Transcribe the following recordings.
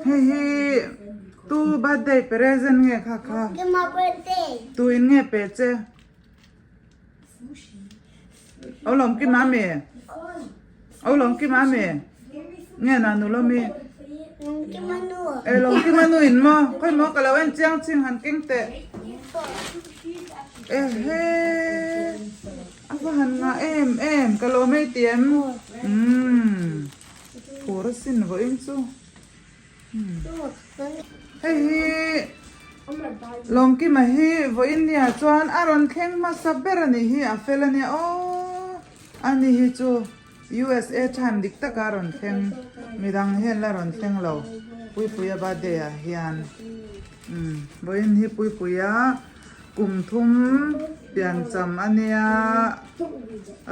hey tu birthday present nge kha My birthday. tu in nge peche lom ki mami lom ki mami nge na nu lo mi lom ki manu in mo khoi mo ka lawen chiang ching han king te he apa han nga em ka lo mai tiam pura sin vo in chu hey long ki ma hi vo in nia chuan aron kheng ma saber ani hi a fel ani ani hi chu USA time dik ta karon kheng midang hen la ron kheng lo Puipuia ba de a hian vo in hi Puipuia kum thum piancham ania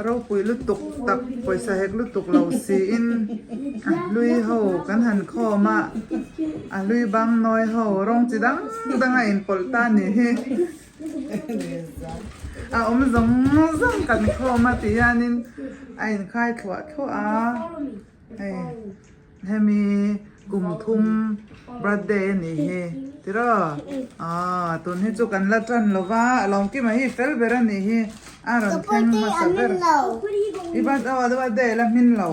ro pui lu tuk tak poisa hek lu tuk lo si in lui ho kan han kho ma lui bang noi ho rong chidang danga in polta ni hi zong kan kho ma ti yanin ain khai thwa a hemi kum thum birthday ni hi tiro tun hi chu kan la tran lova long ki ma hi fel bera ni hi aron khen ma saber ibat awa de la min lo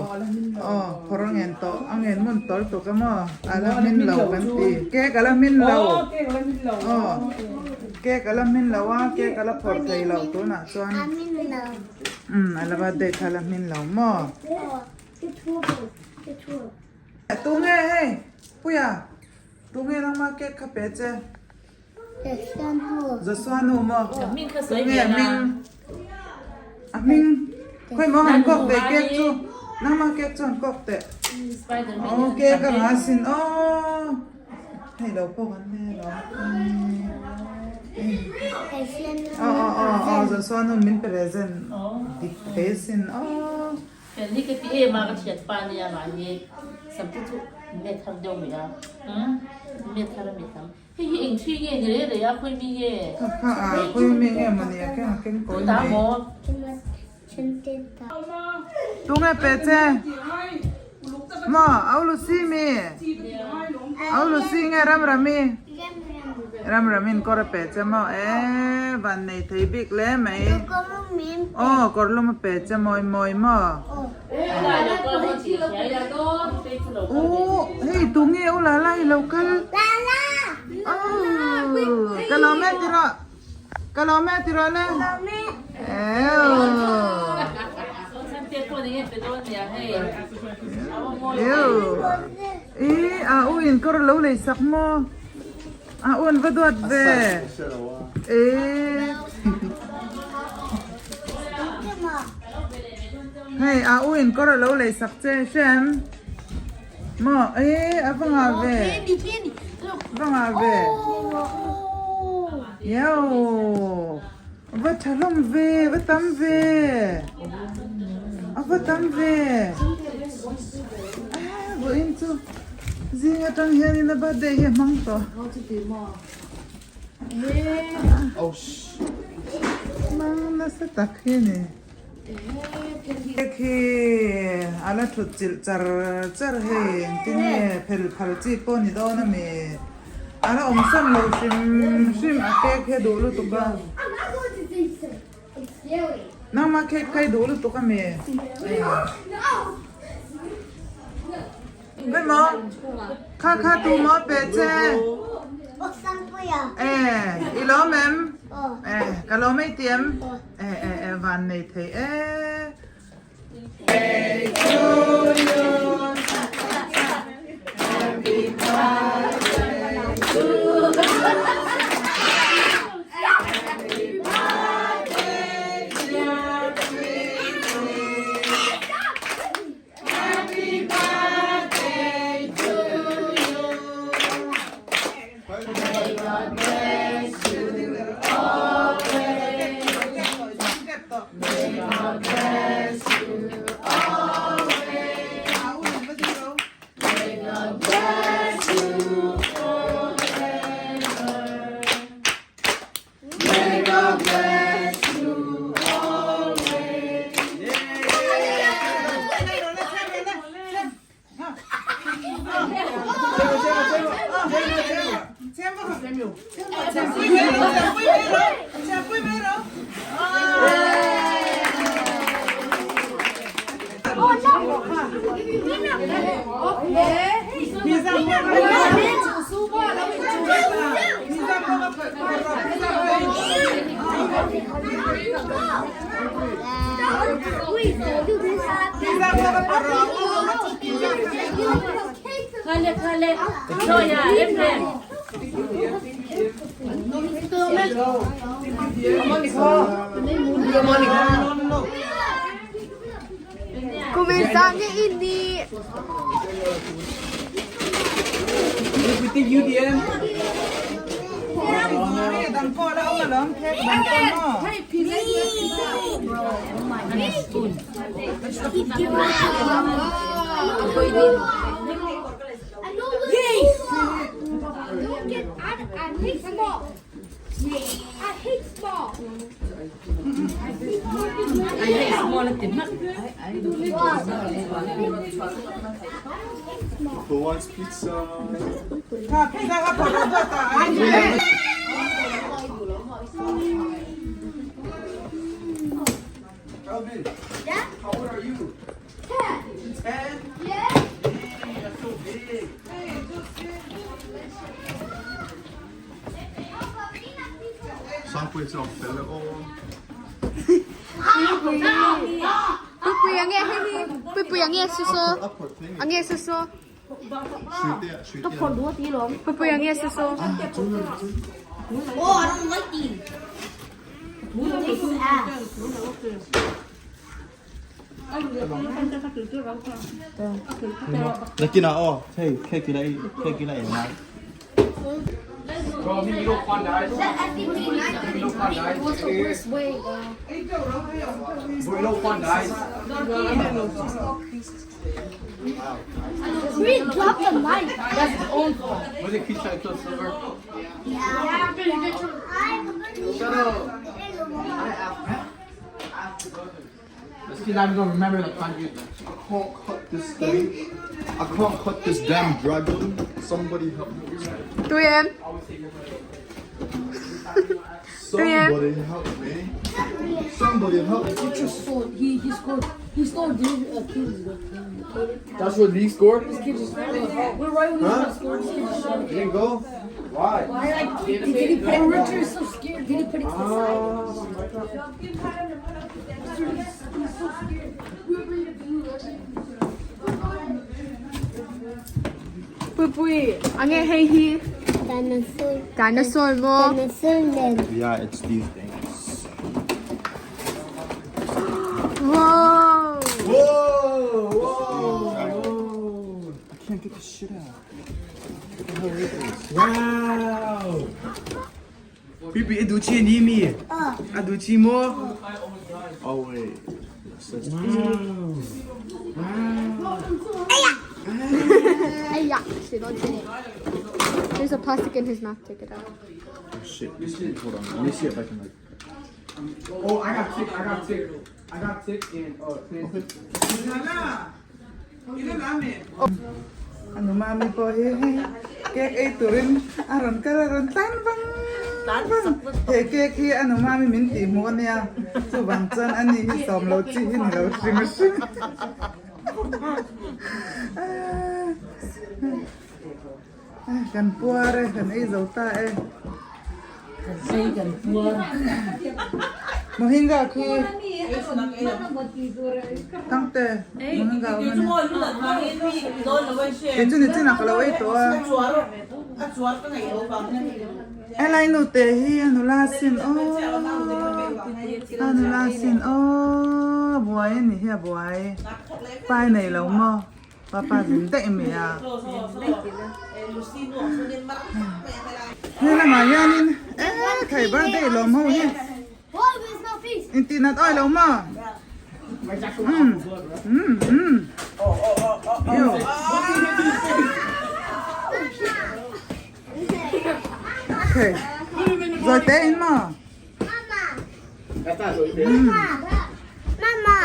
khorong en to angen mun tol to kamo ala min lo kan ti ke kala min lo ke kala min lo wa ke kala phor thei lo to na chuan ala ba de kala min lo mo tu nge hey puya tu nge nang ma ke kha pe che giờ xoa nụ mà nghe mình khơi mò Hàn Quốc để kẹt chú nang mà kẹt cho Hàn Quốc để ok các bạn xin hay đâu có vấn đề đó giờ xoa nụ mình present đi thế xin cái này cái gì mà cái chuyện pan này là gì sắm chút mẹ tham dông vậy à mẹ tham cái gì anh suy nghĩ gì đấy à khơi mi nghe khơi mi nghe mà nè cái cối này tu nghe pe che mà áo lucy mi áo lucy nghe ram mi có pe che màวันnày thấy big lẽ mày còn lúc mà pe che mồi mà hey tu nghe áo lá lai lâu cal kalau mẹ tiro le uin kor lo le sak mo un vadot ve hey uin kor lo le sak che shem mo avanga ve yo vất thầm về vất tắm về vừa in chú gì nghe trong hiện nay bắt đây hiện măng to măng nó sẽ tắc hiện này khi ala thut chil char he tin he phel chi po ni do na me ala omsam lo shim ake khe do lu tu ba na ma ke kai do lu tu ka me ben mo kha tu mo pe che ilo mem ka lo mai tiam van nei the Hey to you, happy birthday to you, happy birthday dear Puipuia, happy birthday to you, may God bless you always, may God bless you. Khale. Rồi à, em lên. Começar ini. Everything you did. Đằng cô đã ông là lớn thế đằng con Who wants pizza? nó pizza ka photo cho ta anh Alvin, Yeah? how old are you? 10. 10? Yeah? That's so big. Sample of fellow. Puipuia nghe hay đi. Puipuia nghe su su. Upward thing. Nghe su su. Shoot there, shoot there. Puipuia nghe su su. Oh, I don't like these. This is ass. Lagi nak oh, hey, cake ini enak. Bro, you don't fun guys. You don't fun guys. What's the worst way? Bro, you don't fun guys. We dropped the mic. That's his own fault. Was it Keith trying to kill Silver? Yeah. Shut up. This kid's not even gonna remember the country. I can't cut this thing. I can't cut this damn dragon. Somebody help me. Tụi em. Somebody help me. Somebody help me. He scored kills. That's what Lee scored? We're right when Huh? he scored. This kid just showed it. There you go. Why? Did he put it? Richard is so scared. Did he put it to the side? Puipui. Nghe hay hi. Dinosaur. Dinosaur mo. Dinosaur land. Yeah, it's these things. Whoa. Whoa! Whoa! I can't get this shit out. What the hell is this? Wow! Pipi, do chi ni mi. I do chi mo. Oh wait. Hey, yeah. Shit, don't say it. There's a plastic in his mouth. Take it out. Oh shit. Hold on. Let me see if I can like. Oh, I got tick and Ano mami po kek ay turin aron kararon tan bang kek hi ano mami minti mo niya so bang chan ani hi som lo chi hin lo sing sing kan puare kan ay zauta Sayกันตัว mohinga khi tangte mohinga itu ni tina kalau itu elai nu te hi anu lasin buai ni hi buai pai này lâu mo papa din te mi à Hela mayanin thầy birthday lo mo hi Oh, there's no face. inti nat oi lo mo yo okay rồi té in mo Mama.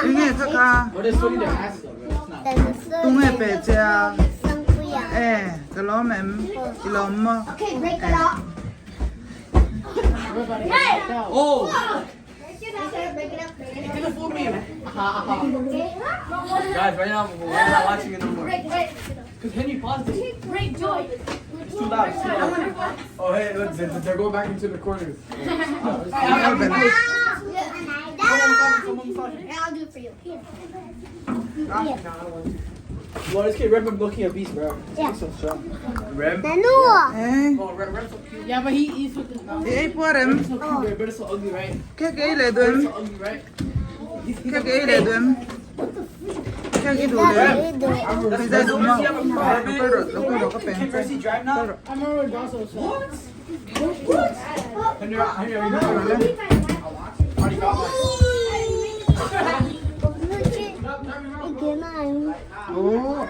nghe thắc à But it's funny to ask though, bro. It's not. Dinosaur tung nghe pe cha Sangkuya. cái lò mà em cái lò mà Okay, break it up. Oh! Break it up. Take it for me. Guys, right now we're not watching it no more. Cause Henry paused it. Break joy. It's too loud. It's too loud. Oh hey, look, they're going back into the corners. I'll do it for you. Here. Well, this kid Rem looking a beast, bro. Yeah. So strong. Rem? Nanu. Oh, Rem's so cute. Yeah, but he's looking. por em So cute, but it's so ugly, right? cái lệ But it's đuôi so ugly, right? cái lệ đuôi cái đuôi bây giờ đúng không cái đồ cái Can bèn Mercy drive now? I'm already also. What? Henry, you know already got one. oh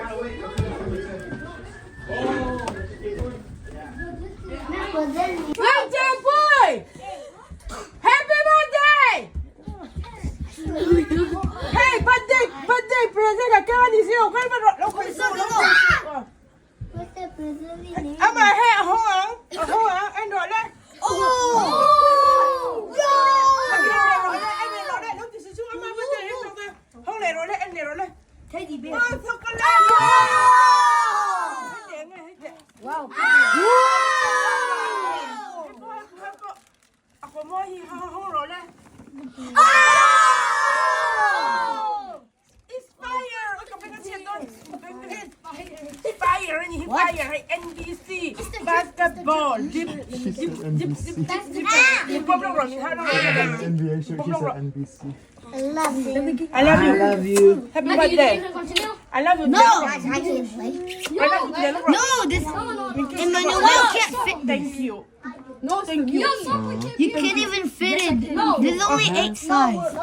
Birthday boy! Happy birthday! Hey, birthday present. I can't see you. Come on, look. I'm a hair home. And all that. Teddy bear. Wow. Ako mo hihahuro na. It's fire. Fire NBC basketball. Dip. NBA show, she said NBC. I love you. I love you. I love you. Happy birthday. I love you. No, I can't play. No, this Emmanuel can't fit. Thank you. No, thank you. You can't even fit it. There's only 8 sides.